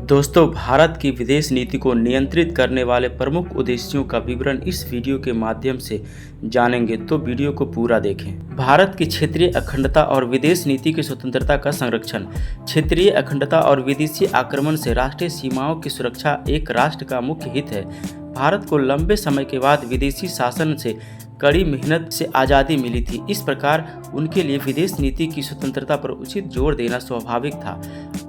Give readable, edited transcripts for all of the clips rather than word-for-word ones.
दोस्तों, भारत की विदेश नीति को नियंत्रित करने वाले प्रमुख उद्देश्यों का विवरण इस वीडियो के माध्यम से जानेंगे, तो वीडियो को पूरा देखें। भारत की क्षेत्रीय अखंडता और विदेश नीति की स्वतंत्रता का संरक्षण। क्षेत्रीय अखंडता और विदेशी आक्रमण से राष्ट्रीय सीमाओं की सुरक्षा एक राष्ट्र का मुख्य हित है। भारत को लंबे समय के बाद विदेशी शासन से कड़ी मेहनत से आज़ादी मिली थी। इस प्रकार उनके लिए विदेश नीति की स्वतंत्रता पर उचित जोर देना स्वाभाविक था।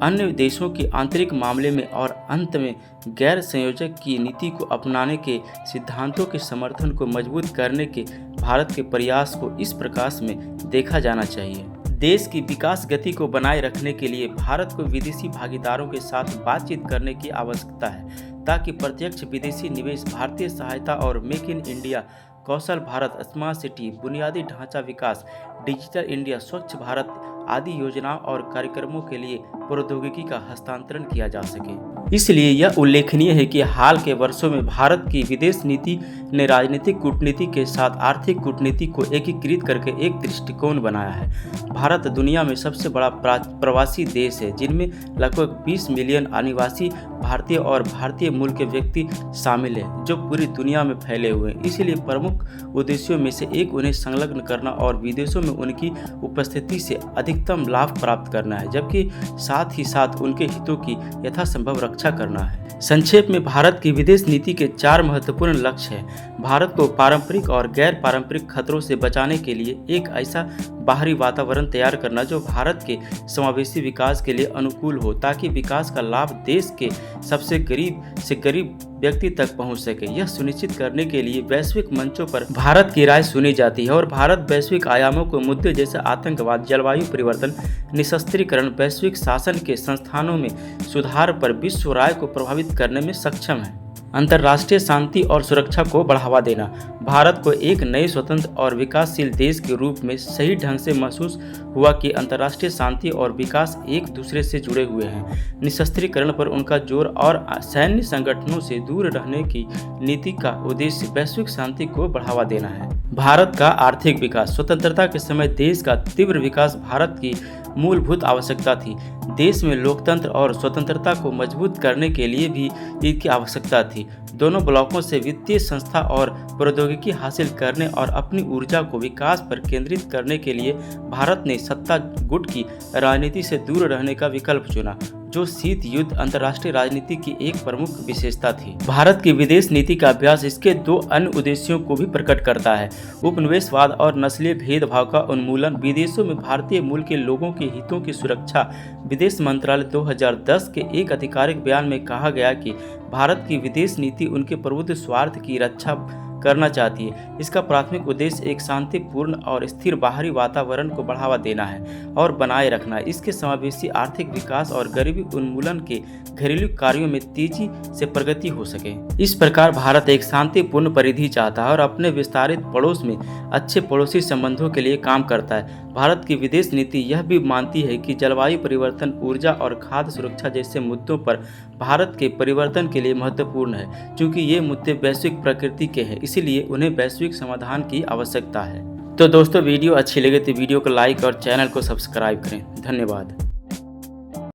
अन्य देशों के आंतरिक मामले में और अंत में गैर संयोजक की नीति को अपनाने के सिद्धांतों के समर्थन को मजबूत करने के भारत के प्रयास को इस प्रकाश में देखा जाना चाहिए। देश की विकास गति को बनाए रखने के लिए भारत को विदेशी भागीदारों के साथ बातचीत करने की आवश्यकता है, ताकि प्रत्यक्ष विदेशी निवेश, भारतीय सहायता और make in India, Kaushal Bharat, smart city, बुनियादी ढांचा विकास, डिजिटल इंडिया, स्वच्छ भारत आदि योजनाओं और कार्यक्रमों के लिए प्रौद्योगिकी का हस्तांतरण किया जा सके। इसलिए यह उल्लेखनीय है कि हाल के वर्षों में भारत की विदेश नीति ने राजनीतिक कूटनीति के साथ आर्थिक कूटनीति को एकीकृत करके एक दृष्टिकोण बनाया है। भारत दुनिया में सबसे बड़ा प्रवासी देश है, जिनमें लगभग 20 मिलियन अनिवासी भारतीय और भारतीय मूल के व्यक्ति शामिल हैं, जो पूरी दुनिया में फैले हुए हैं। इसलिए प्रमुख उद्देश्यों में से एक उन्हें संलग्न करना और विदेशों में उनकी उपस्थिति से अधिकतम लाभ प्राप्त करना है, जबकि साथ ही साथ उनके हितों की यथासंभव रक्षा करना है। संक्षेप में भारत की विदेश नीति के 4 महत्वपूर्ण लक्ष्य हैं। भारत को पारंपरिक और गैर पारंपरिक खतरों से बचाने के लिए एक ऐसा बाहरी वातावरण तैयार करना जो भारत के समावेशी विकास के लिए अनुकूल हो, ताकि विकास का लाभ देश के सबसे गरीब से गरीब व्यक्ति तक पहुंच सके। यह सुनिश्चित करने के लिए वैश्विक मंचों पर भारत की राय सुनी जाती है और भारत वैश्विक आयामों को मुद्दे जैसे आतंकवाद, जलवायु परिवर्तन, निशस्त्रीकरण, वैश्विक शासन के संस्थानों में सुधार पर विश्व राय को प्रभावित करने में सक्षम है। अंतर्राष्ट्रीय शांति और सुरक्षा को बढ़ावा देना। भारत को एक नए स्वतंत्र और विकासशील देश के रूप में सही ढंग से महसूस हुआ कि अंतर्राष्ट्रीय शांति और विकास एक दूसरे से जुड़े हुए हैं। निशस्त्रीकरण पर उनका जोर और सैन्य संगठनों से दूर रहने की नीति का उद्देश्य वैश्विक शांति को बढ़ावा देना है। भारत का आर्थिक विकास। स्वतंत्रता के समय देश का तीव्र विकास भारत की मूलभूत आवश्यकता थी। देश में लोकतंत्र और स्वतंत्रता को मजबूत करने के लिए भी इसकी आवश्यकता थी। दोनों ब्लॉकों से वित्तीय संस्था और प्रौद्योगिकी हासिल करने और अपनी ऊर्जा को विकास पर केंद्रित करने के लिए भारत ने सत्ता गुट की राजनीति से दूर रहने का विकल्प चुना, जो शीत युद्ध अंतर्राष्ट्रीय राजनीति की एक प्रमुख विशेषता थी। भारत की विदेश नीति का अभ्यास इसके 2 अन्य उद्देश्यों को भी प्रकट करता है: उपनिवेशवाद और नस्लीय भेदभाव का उन्मूलन। विदेशों में भारतीय मूल के लोगों के हितों की सुरक्षा। विदेश मंत्रालय 2010 के एक आधिकारिक बयान में कहा गया कि भारत की विदेश नीति उनके प्रभुत्व स्वार्थ की रक्षा करना चाहती है। इसका प्राथमिक उद्देश्य एक शांतिपूर्ण और स्थिर बाहरी वातावरण को बढ़ावा देना है और बनाए रखना है। इसके समावेशी आर्थिक विकास और गरीबी उन्मूलन के घरेलू कार्यों में तेजी से प्रगति हो सके। इस प्रकार भारत एक शांतिपूर्ण परिधि चाहता है और अपने विस्तारित पड़ोस में अच्छे पड़ोसी संबंधों के लिए काम करता है। भारत की विदेश नीति यह भी मानती है कि जलवायु परिवर्तन, ऊर्जा और खाद्य सुरक्षा जैसे मुद्दों पर भारत के परिवर्तन के लिए महत्वपूर्ण है। क्योंकि ये मुद्दे वैश्विक प्रकृति के हैं, इसीलिए उन्हें वैश्विक समाधान की आवश्यकता है। तो दोस्तों, वीडियो अच्छी लगे तो वीडियो को लाइक और चैनल को सब्सक्राइब करें। धन्यवाद।